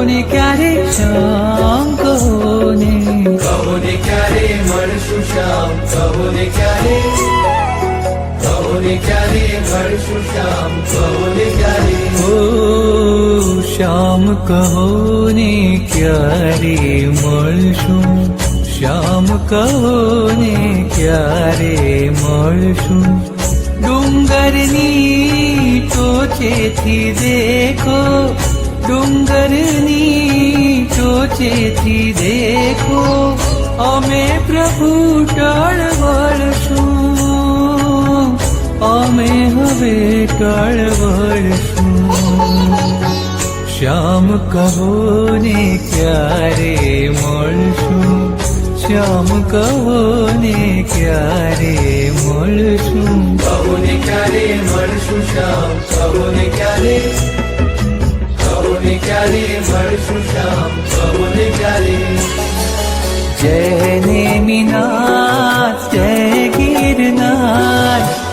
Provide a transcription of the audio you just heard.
ને ક્યારે શ્યામ કહો ને ક્યારે મળશું શ્યામ, કહો ને ક્યારે મળશું શ્યામ, કહો ને ક્યારે. ઓ શ્યામ કહો ને ક્યારે મળશું, શ્યામ કહો ને ક્યારે મળશું. ડુંગરની ટોચેથી દેખો, ડુંગરની ટોચેથી દેખો, અમે પ્રભુ ટળવળશું, અમે હવે ટળવળશું. શ્યામ કહો ને ક્યારે મળશું, શ્યામ કહો ને ક્યારે મળશું. કહો ને ક્યારે મળશું શ્યામ, કહો ને ક્યારે મળશું શ્યામ, કહો ને ક્યારે. જય નેમિનાથ જય